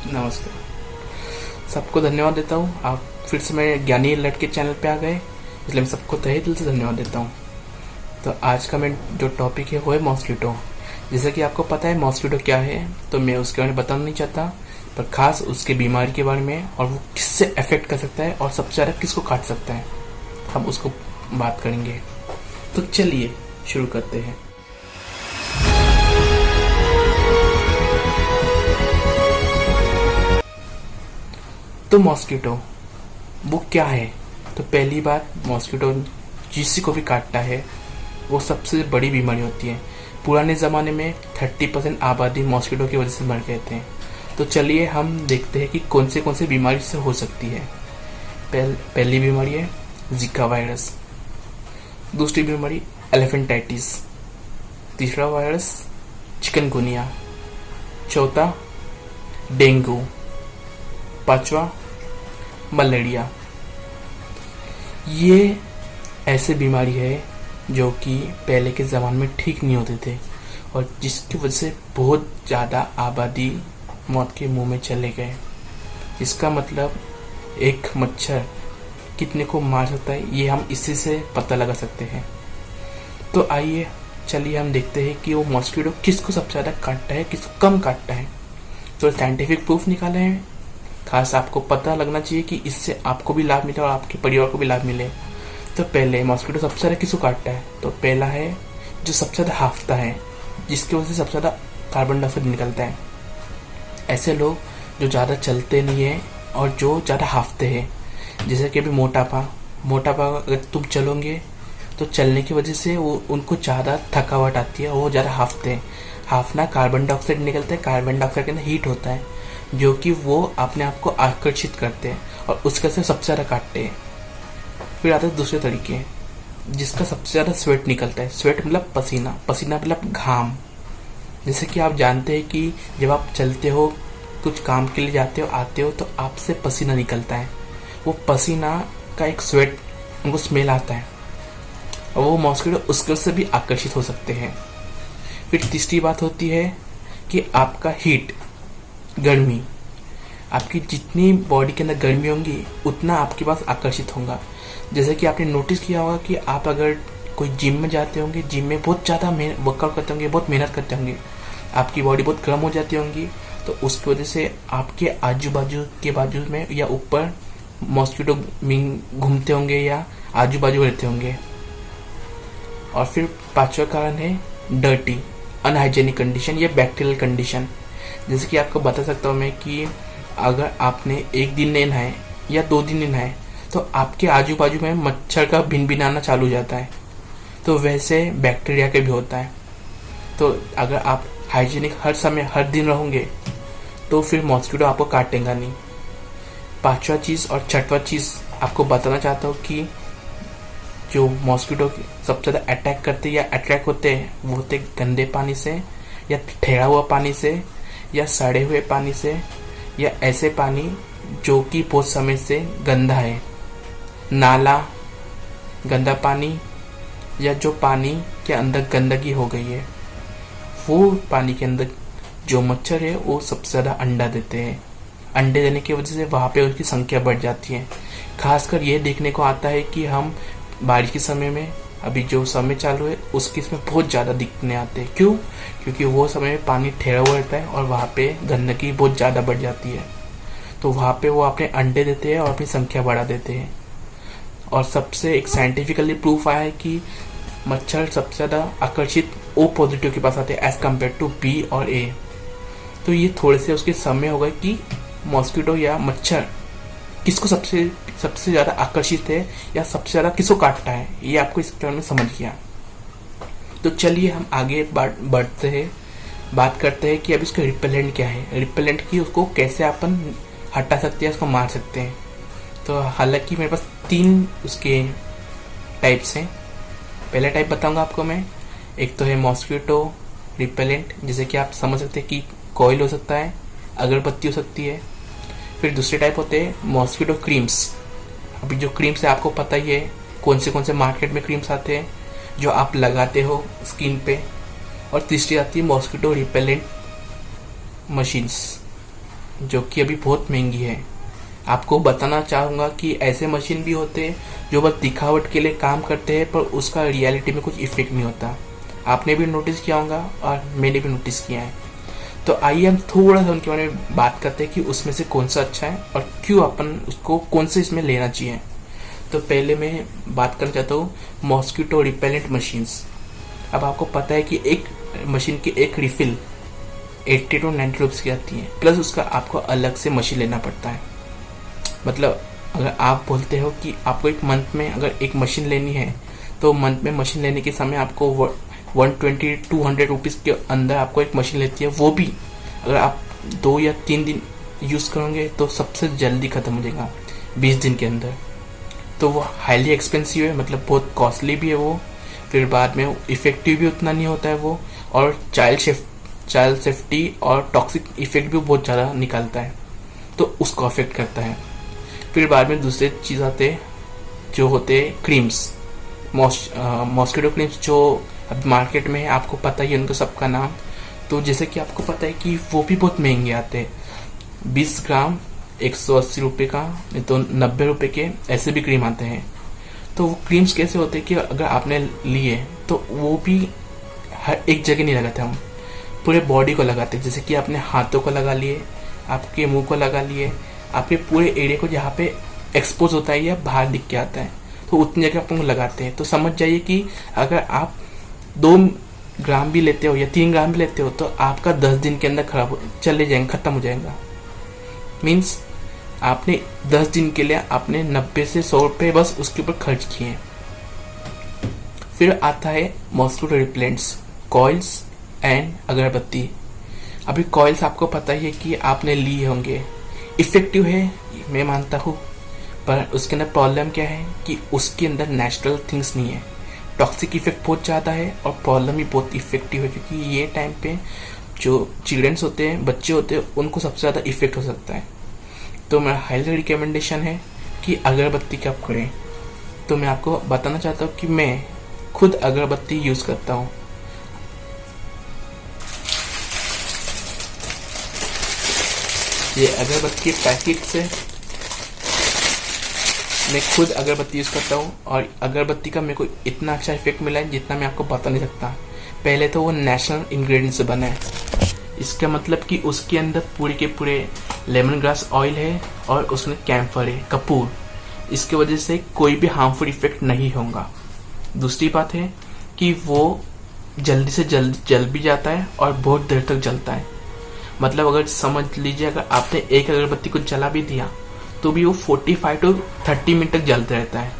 नमस्कार। सबको धन्यवाद देता हूँ। आप फिर से मेरे ज्ञानी अलर्ट के चैनल पे आ गए, इसलिए मैं सबको तहे दिल से धन्यवाद देता हूँ। तो आज का मैं जो टॉपिक है वो है मॉस्किटो। जैसा कि आपको पता है मॉस्किटो क्या है, तो मैं उसके बारे में बताना नहीं चाहता, पर खास उसके बीमारी के बारे में और वो किससे अफेक्ट कर सकता है और सबसे ज़्यादा किसको काट सकता है, हम उसको बात करेंगे। तो चलिए शुरू करते हैं। तो मॉस्किटो वो क्या है? तो पहली बात, मॉस्किटो जिसी को भी काटता है वो सबसे बड़ी बीमारी होती है। पुराने ज़माने में 30% आबादी मॉस्किटो की वजह से मर गए थे। तो चलिए हम देखते हैं कि कौन से बीमारी से हो सकती है। पहली बीमारी है जिका वायरस, दूसरी बीमारी एलिफेंटाइटिस, तीसरा वायरस चिकनगुनिया, चौथा डेंगू, पांचवा मलेरिया। ये ऐसे बीमारी है जो कि पहले के ज़माने में ठीक नहीं होते थे और जिसकी वजह से बहुत ज़्यादा आबादी मौत के मुंह में चले गए। इसका मतलब एक मच्छर कितने को मार सकता है ये हम इसी से पता लगा सकते हैं। तो आइए चलिए हम देखते हैं कि वो मॉस्किटो किसको सबसे ज़्यादा काटता है, किसको कम काटता है। तो साइंटिफिक प्रूफ निकाले हैं। खास आपको पता लगना चाहिए कि इससे आपको भी लाभ मिले और आपके परिवार को भी लाभ मिले। तो पहले मॉस्किटो सबसे ज़्यादा किसको काटता है? तो पहला है जो सबसे ज़्यादा हांफता है, जिसकी वजह से सबसे ज़्यादा कार्बन डाइऑक्साइड निकलता है। ऐसे लोग जो ज़्यादा चलते नहीं है और जो ज़्यादा हांफते हैं, जैसे कि अभी मोटापा अगर तुम चलोगे तो चलने की वजह से वो उनको ज़्यादा थकावट आती है और वो ज़्यादा हांफते हैं। हांफना, कार्बन डाइऑक्साइड निकलता है, कार्बन डाइऑक्साइड के अंदर हीट होता है जो कि वो अपने आप को आकर्षित करते हैं और उसके से सबसे ज़्यादा काटते हैं। फिर आता है दूसरे तरीके, जिसका सबसे ज़्यादा स्वेट निकलता है। स्वेट मतलब पसीना, पसीना मतलब घाम। जैसे कि आप जानते हैं कि जब आप चलते हो, कुछ काम के लिए जाते हो, आते हो, तो आपसे पसीना निकलता है। वो पसीना का एक स्वेट उनको स्मेल आता है और वो मॉस्किटो उसके से भी आकर्षित हो सकते हैं। फिर तीसरी बात होती है कि आपका हीट, गर्मी। आपकी जितनी बॉडी के अंदर गर्मी होंगी उतना आपके पास आकर्षित होगा। जैसे कि आपने नोटिस किया होगा कि आप अगर कोई जिम में जाते होंगे, जिम में बहुत ज़्यादा वर्कआउट करते होंगे, बहुत मेहनत करते होंगे, आपकी बॉडी बहुत गर्म हो जाती होंगी, तो उसकी वजह से आपके आजू बाजू में या ऊपर मॉस्किटो घूमते होंगे या आजू बाजू रहते होंगे। और फिर पांचवा कारण है डर्टी, अनहाइजेनिक कंडीशन या बैक्टीरियल कंडीशन। जैसे कि आपको बता सकता हूँ मैं कि अगर आपने एक दिन नहीं नहाए या 2 दिन नहीं नहाए तो आपके आजू बाजू में मच्छर का भिनभिनाना चालू हो जाता है। तो वैसे बैक्टीरिया के भी होता है। तो अगर आप हाइजीनिक हर समय हर दिन रहोगे तो फिर मॉस्किटो आपको काटेगा नहीं। पांचवा चीज़ और छठवा चीज़ आपको बताना चाहता हूँ कि जो मॉस्किटो सबसे ज़्यादा अटैक करते या अट्रैक्ट होते हैं वो होते गंदे पानी से या ठहरा हुआ पानी से या सड़े हुए पानी से या ऐसे पानी जो कि बहुत समय से गंदा है, नाला, गंदा पानी या जो पानी के अंदर गंदगी हो गई है, वो पानी के अंदर जो मच्छर है वो सबसे ज़्यादा अंडा देते हैं। अंडे देने की वजह से वहाँ पे उनकी संख्या बढ़ जाती है। खासकर ये देखने को आता है कि हम बारिश के समय में, अभी जो समय चालू है उसके इसमें बहुत ज़्यादा दिखने आते हैं। क्यों? क्योंकि वो समय में पानी ठहरा हुआ रहता है और वहाँ पे गंदगी बहुत ज़्यादा बढ़ जाती है। तो वहाँ पे वो अपने अंडे देते हैं और अपनी संख्या बढ़ा देते हैं। और सबसे एक साइंटिफिकली प्रूफ आया है कि मच्छर सबसे ज़्यादा आकर्षित ओ पॉजिटिव के पास आते हैं एज कम्पेयर टू बी और ए। तो ये थोड़े से उसके समय होगा कि मॉस्किटो या मच्छर किसको सबसे ज़्यादा आकर्षित है या सबसे ज़्यादा किसको काटता है, ये आपको इस टर्म में समझ गया। तो चलिए हम आगे बढ़ते हैं, बात करते हैं कि अब इसका रिपेलेंट क्या है। रिपेलेंट की उसको कैसे अपन हटा सकते हैं, उसको मार सकते हैं। तो हालांकि मेरे पास 3 उसके टाइप्स हैं। पहला टाइप बताऊंगा आपको मैं। एक तो है मॉस्किटो रिपेलेंट, जैसे कि आप समझ सकते हैं कि कॉइल हो सकता है, अगरबत्ती हो सकती है। फिर दूसरे टाइप होते हैं मॉस्किटो क्रीम्स। अभी जो क्रीम्स है आपको पता ही है कौन से मार्केट में क्रीम्स आते हैं जो आप लगाते हो स्किन पे। और तीसरी आती है मॉस्किटो रिपेलेंट मशीन्स। जो कि अभी बहुत महंगी है। आपको बताना चाहूँगा कि ऐसे मशीन भी होते हैं जो बस दिखावट के लिए काम करते हैं, पर उसका रियलिटी में कुछ इफेक्ट नहीं होता। आपने भी नोटिस किया होगा और मैंने भी नोटिस किया है। तो आइए हम थोड़ा सा उनके बारे में बात करते हैं कि उसमें से कौन सा अच्छा है और क्यों अपन उसको कौन से इसमें लेना चाहिए। तो पहले मैं बात करना चाहता हूँ मॉस्किटो रिपेलेंट मशीन्स। अब आपको पता है कि एक मशीन की एक रिफिल 80 to 90 रुपीज़ की आती है, प्लस उसका आपको अलग से मशीन लेना पड़ता है। मतलब अगर आप बोलते हो कि आपको एक मंथ में अगर एक मशीन लेनी है, तो मंथ में मशीन लेने के समय आपको 120-200 रुपीज़ के अंदर आपको एक मशीन लेती है। वो भी अगर आप 2 या 3 दिन यूज़ करोगे तो सबसे जल्दी ख़त्म हो जाएगा 20 दिन के अंदर। तो वो हाईली एक्सपेंसिव है, मतलब बहुत कॉस्टली भी है वो। फिर बाद में इफेक्टिव भी उतना नहीं होता है वो, और चाइल्ड सेफ्टी और टॉक्सिक इफेक्ट भी बहुत ज़्यादा निकालता है, तो उसको अफेक्ट करता है। फिर बाद में दूसरे चीज़ आते हैं जो होते हैं क्रीम्स, मॉस्किटो क्रीम्स, जो अब मार्केट में है, आपको पता ही है उनका सबका नाम। तो जैसे कि आपको पता है कि वो भी बहुत महंगे आते हैं। 20 ग्राम 180 रुपये का, नहीं तो 90 रुपये के ऐसे भी क्रीम आते हैं। तो वो क्रीम्स कैसे होते हैं कि अगर आपने लिए तो वो भी हर एक जगह नहीं लगाते, हम पूरे बॉडी को लगाते हैं। जैसे कि आपने हाथों को लगा लिए, आपके मुंह को लगा लिए, आपके पूरे एरिया को जहाँ पे एक्सपोज होता है या बाहर दिख के आता है, तो उतनी जगह अपन लगाते हैं। तो समझ जाइए कि अगर आप 2 ग्राम भी लेते हो या 3 ग्राम भी लेते हो तो आपका 10 दिन के अंदर चले जाएंगे, खत्म हो जाएगा। मीन्स आपने 10 दिन के लिए आपने 90 से 100 रुपये बस उसके ऊपर खर्च किए। फिर आता है मॉस्किटो रिपेलेंट्स, कॉइल्स एंड अगरबत्ती। अभी कॉइल्स आपको पता ही है कि आपने लिए होंगे, इफेक्टिव है मैं मानता हूँ, पर उसके अंदर प्रॉब्लम क्या है कि उसके अंदर नेचुरल थिंग्स नहीं है। टॉक्सिक इफेक्ट बहुत ज़्यादा है और प्रॉब्लम भी बहुत इफेक्टिव है, क्योंकि ये टाइम पे जो चिल्ड्रंस होते हैं, बच्चे होते हैं, उनको सबसे ज़्यादा इफेक्ट हो सकता है। तो मेरा हाईली रिकमेंडेशन है कि अगरबत्ती का आप करें। तो मैं आपको बताना चाहता हूँ कि मैं खुद अगरबत्ती यूज़ करता हूँ। ये अगरबत्ती के पैकेट से मैं खुद अगरबत्ती यूज़ करता हूँ, और अगरबत्ती का मेरे को इतना अच्छा इफेक्ट मिला है जितना मैं आपको बता नहीं सकता। पहले तो वो नेचुरल इंग्रेडिएंट से बना है, इसका मतलब कि उसके अंदर पूरे के पूरे लेमन ग्रास ऑयल है और उसमें कैम्फर है, कपूर। इसके वजह से कोई भी हार्मफुल इफेक्ट नहीं होगा। दूसरी बात है कि वो जल्दी से जल भी जाता है और बहुत देर तक जलता है। मतलब अगर समझ लीजिए अगर आपने एक अगरबत्ती को जला भी दिया तो भी वो 45 to 30 मिनट तक जलता रहता है।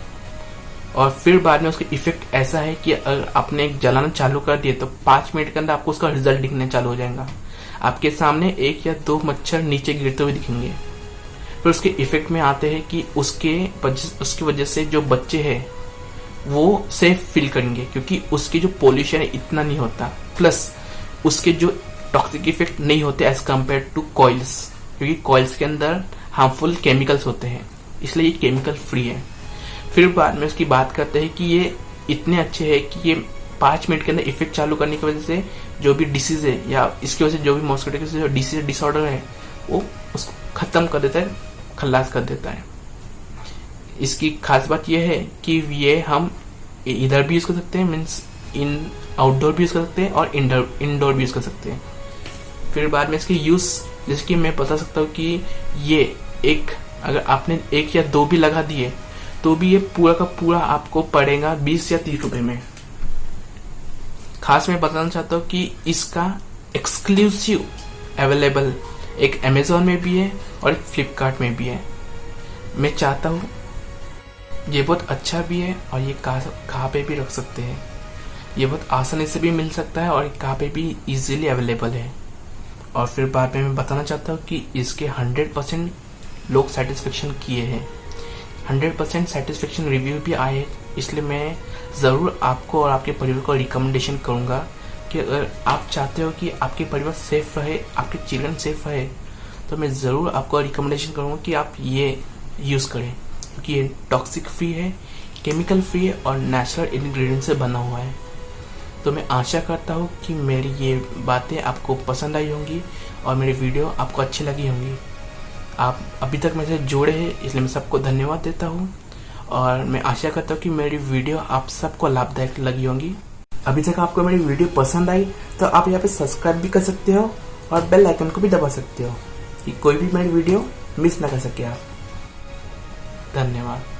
और फिर बाद में उसका इफेक्ट ऐसा है कि अगर आपने जलाना चालू कर दिया तो 5 मिनट के अंदर आपको उसका रिजल्ट दिखने चालू हो जाएगा। आपके सामने 1 या 2 मच्छर नीचे गिरते हुए दिखेंगे। फिर उसके इफेक्ट में आते हैं कि उसकी वजह से जो बच्चे हैं वो सेफ फील करेंगे, क्योंकि उसकी जो पोल्यूशन है इतना नहीं होता, प्लस उसके जो टॉक्सिक इफेक्ट नहीं होते एज कम्पेयर टू कॉइल्स, क्योंकि कॉइल्स के अंदर हार्मफुल केमिकल्स होते हैं, इसलिए ये केमिकल फ्री है। फिर बाद में उसकी बात करते हैं कि ये इतने अच्छे हैं कि ये 5 मिनट के अंदर इफेक्ट चालू करने की वजह से जो भी डिसीज है या इसकी वजह से जो भी मॉस्किटो के जो डिसीज डिसऑर्डर है वो उसको खत्म कर देता है, खल्लास कर देता है। इसकी खास बात यह है कि ये हम इधर भी यूज कर सकते हैं, मीन्स आउटडोर भी यूज कर सकते हैं और इंडोर भी यूज कर सकते हैं। फिर बाद में इसकी यूज जैसे कि मैं बता सकता हूँ कि ये अगर आपने 1 या 2 भी लगा दिए तो भी ये पूरा का पूरा आपको पड़ेगा 20 या 30 रुपए में। खास मैं बताना चाहता हूँ कि इसका एक्सक्लूसिव अवेलेबल एक अमेजोन में भी है और एक फ्लिपकार्ट में भी है। मैं चाहता हूँ ये बहुत अच्छा भी है और ये कहाँ पे भी रख सकते हैं, ये बहुत आसानी से भी मिल सकता है और कहाँ पे भी इजीली अवेलेबल है। और फिर बाद में मैं बताना चाहता हूँ कि इसके 100% लोग सेटिस्फेक्शन किए हैं, 100% सेटिस्फेक्शन रिव्यू भी आए हैं। इसलिए मैं ज़रूर आपको और आपके परिवार को रिकमेंडेशन करूँगा कि अगर आप चाहते हो कि आपके परिवार सेफ रहे, आपके चिल्ड्रन सेफ रहे, तो मैं ज़रूर आपको रिकमेंडेशन करूँगा कि आप ये यूज़ करें, क्योंकि ये टॉक्सिक फ्री है, केमिकल फ्री है और नेचुरल इंग्रेडिएंट से बना हुआ है। तो मैं आशा करता हूँ कि मेरी ये बातें आपको पसंद आई होंगी और मेरी वीडियो आपको अच्छी लगी होंगी। आप अभी तक मेरे से जुड़े हैं, इसलिए मैं सबको धन्यवाद देता हूँ और मैं आशा करता हूँ कि मेरी वीडियो आप सबको लाभदायक लगी होंगी। अभी तक आपको मेरी वीडियो पसंद आई तो आप यहाँ पे सब्सक्राइब भी कर सकते हो और बेल आइकन को भी दबा सकते हो कि कोई भी मेरी वीडियो मिस ना कर सके आप। धन्यवाद।